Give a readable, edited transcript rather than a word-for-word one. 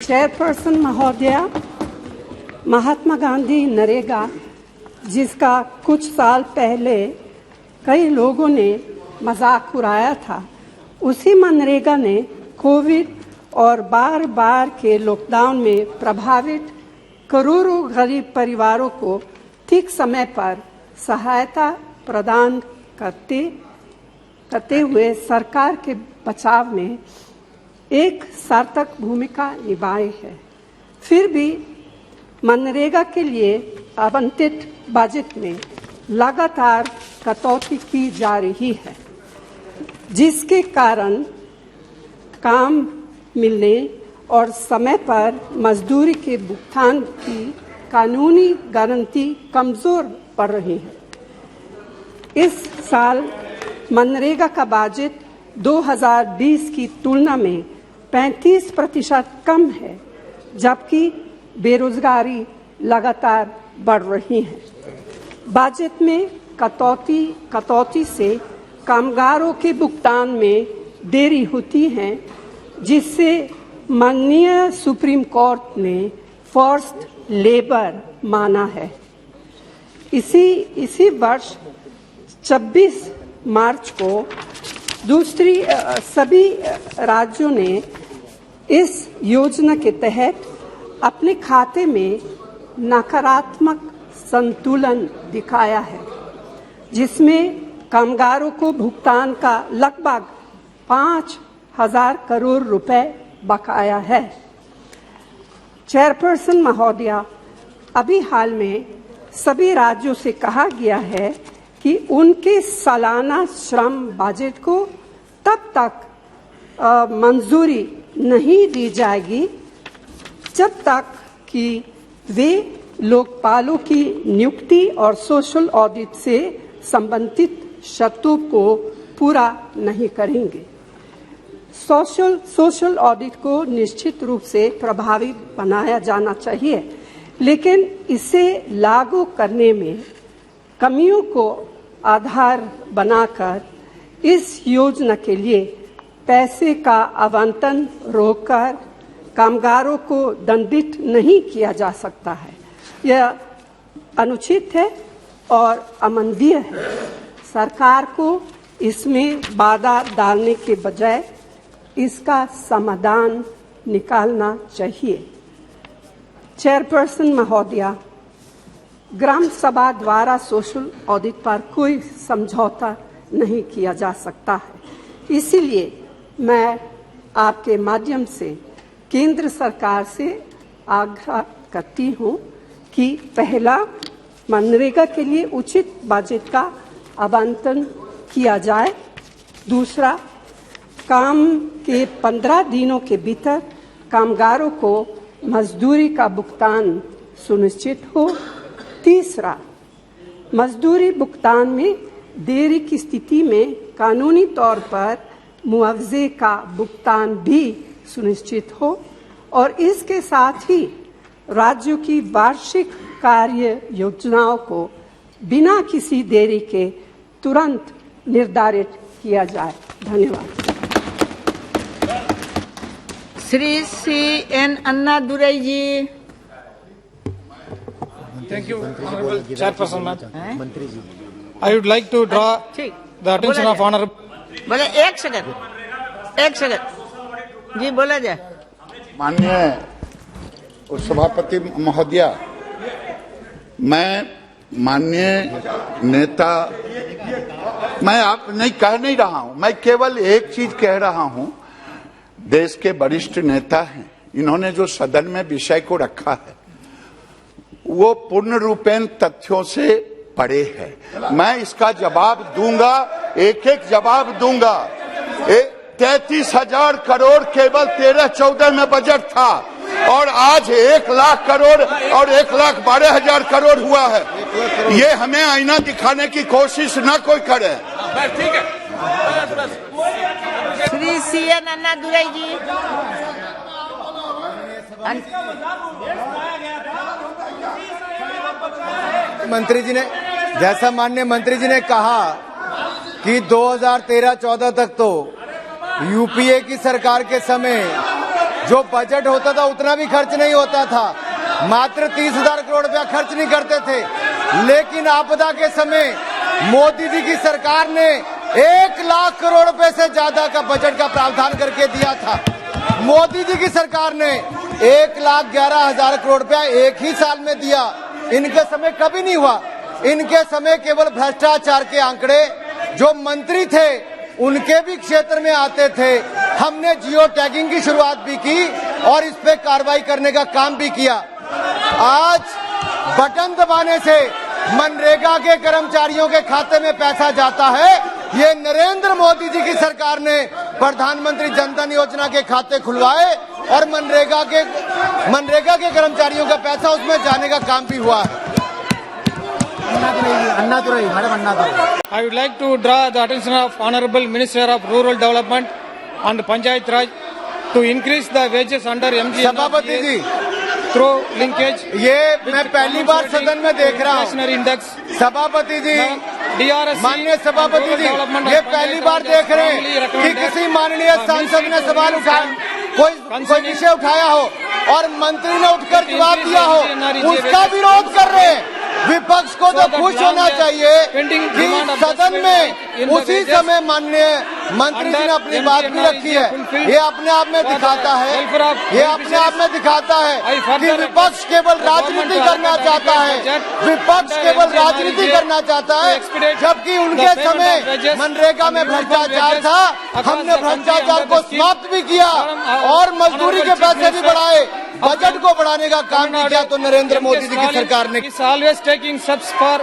Chairperson महोदया, महात्मा गांधी नरेगा, जिसका कुछ साल पहले कई लोगों ने मजाक उड़ाया था, उसी मनरेगा ने कोविड और बार के लॉकडाउन में प्रभावित करोड़ों गरीब परिवारों को ठीक समय पर सहायता प्रदान करते हुए सरकार के बचाव में एक सार्थक भूमिका निभाई है। फिर भी मनरेगा के लिए आवंटित बजट में लगातार कटौती की जा रही है, जिसके कारण काम मिलने और समय पर मजदूरी के भुगतान की कानूनी गारंटी कमजोर पड़ रही है। इस साल मनरेगा का बजट 2020 की तुलना में 35% कम है, जबकि बेरोजगारी लगातार बढ़ रही है। बजट में कटौती से कामगारों के भुगतान में देरी होती है, जिससे माननीय सुप्रीम कोर्ट ने फोर्स्ड लेबर माना है। इसी वर्ष 26 मार्च को सभी राज्यों ने इस योजना के तहत अपने खाते में नकारात्मक संतुलन दिखाया है, जिसमें कामगारों को भुगतान का लगभग 5,000 करोड़ रुपए बकाया है। चेयरपर्सन महोदया, अभी हाल में सभी राज्यों से कहा गया है कि उनके सालाना श्रम बजट को तब तक मंजूरी नहीं दी जाएगी जब तक कि वे लोकपालों की नियुक्ति और सोशल ऑडिट से संबंधित शर्तों को पूरा नहीं करेंगे। सोशल ऑडिट को निश्चित रूप से प्रभावी बनाया जाना चाहिए, लेकिन इसे लागू करने में कमियों को आधार बनाकर इस योजना के लिए पैसे का आवंटन रोककर कामगारों को दंडित नहीं किया जा सकता है। यह अनुचित है और अमानवीय है। सरकार को इसमें बाधा डालने के बजाय इसका समाधान निकालना चाहिए। चेयरपर्सन महोदया, ग्राम सभा द्वारा सोशल ऑडिट पर कोई समझौता नहीं किया जा सकता है। इसीलिए मैं आपके माध्यम से केंद्र सरकार से आग्रह करती हूं कि पहला, मनरेगा के लिए उचित बजट का आवंटन किया जाए। दूसरा, काम के 15 दिनों के भीतर कामगारों को मजदूरी का भुगतान सुनिश्चित हो। तीसरा, मजदूरी भुगतान में देरी की स्थिति में कानूनी तौर पर मुआवजे का भुगतान भी सुनिश्चित हो और इसके साथ ही राज्यों की वार्षिक कार्य योजनाओं को बिना किसी देरी के तुरंत निर्धारित किया जाए। धन्यवाद। Shri C.N. Annadurai ji. Thank you, Honorable Chairperson, ma'am. I would like to draw the attention of Honorable. बोले एक सेकंड जी, बोला जाए। माननीय सभापति महोदया, मैं माननीय नेता, मैं आप नहीं कह नहीं रहा हूं, मैं केवल एक चीज कह रहा हूं। देश के वरिष्ठ नेता हैं, इन्होंने जो सदन में विषय को रखा है वो पूर्ण रूपेण तथ्यों से परे है। मैं इसका जवाब दूंगा, एक जवाब दूंगा। 33,000 करोड़ केवल 13-14 में बजट था और आज 1 लाख करोड़ और 1,12,000 करोड़ हुआ है। ये हमें आईना दिखाने की कोशिश न कोई करे। ठीक है। श्री C.N. अन्नादुरई जी। मंत्री जी ने, जैसा माननीय मंत्री जी ने कहा कि 2013-14 तक तो यूपीए की सरकार के समय जो बजट होता था उतना भी खर्च नहीं होता था, मात्र 30,000 करोड़ रुपया खर्च नहीं करते थे। लेकिन आपदा के समय मोदी जी की सरकार ने 1 लाख करोड़ रुपए से ज्यादा का बजट का प्रावधान करके दिया था। मोदी जी की सरकार ने 1,11,000 करोड़ रुपया एक ही साल में दिया। इनके समय कभी नहीं हुआ। इनके समय केवल भ्रष्टाचार के आंकड़े, जो मंत्री थे उनके भी क्षेत्र में आते थे। हमने जियो टैगिंग की शुरुआत भी की और इस पे कार्रवाई करने का काम भी किया। आज बटन दबाने से मनरेगा के कर्मचारियों के खाते में पैसा जाता है। ये नरेंद्र मोदी जी की सरकार ने प्रधानमंत्री जनधन योजना के खाते खुलवाए और मनरेगा के कर्मचारियों का पैसा उसमें जाने का काम भी हुआ है। I would like to draw the attention of Honorable Minister of Rural Development and Panchayat Raj to increase the wages under सभापति जी, MGNREGA through linkage. ये मैं पहली बार सदन में देख रहा हूँ। Inflationary index. सभापति जी, DRS माननीय सभापति जी, ये पहली बार देख रहे हैं कि किसी माननीय सांसद ने सवाल उठाया, कोई विषय उठाया हो और मंत्री ने उठकर जवाब दिया हो, उसका विरोध कर रहे हैं। विपक्ष को तो खुश होना चाहिए कि सदन में उसी समय माननीय मंत्री जी ने अपनी बात भी रखी है। ये अपने आप में दिखाता है, ये अपने आप में दिखाता है कि विपक्ष केवल राजनीति करना चाहता है। विपक्ष केवल राजनीति करना चाहता है, जबकि उनके समय मनरेगा में भ्रष्टाचार था। हमने भ्रष्टाचार को समाप्त भी किया और मजदूरी के पैसे भी बढ़ाए, बजट को बढ़ाने का काम भी किया तो नरेंद्र मोदी जी की सरकार ने। Is always taking steps for